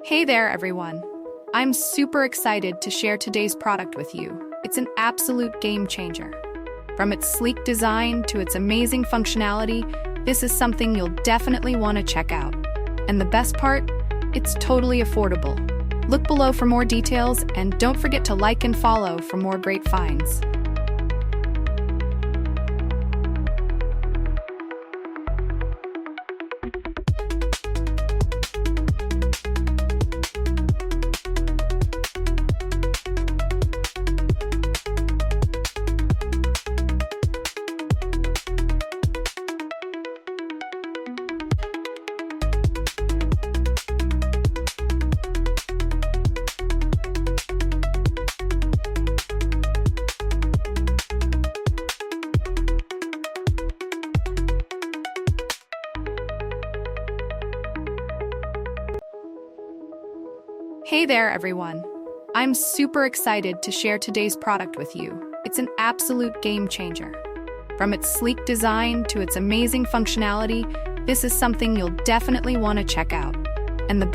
Hey there, everyone. I'm super excited to share today's product with you. It's an absolute game changer. From its sleek design to its amazing functionality, this is something you'll definitely want to check out. And the best part? It's totally affordable. Look below for more details, and don't forget to like and follow for more great finds. Hey there, everyone. I'm super excited to share today's product with you. It's an absolute game changer. From its sleek design to its amazing functionality, this is something you'll definitely want to check out. And the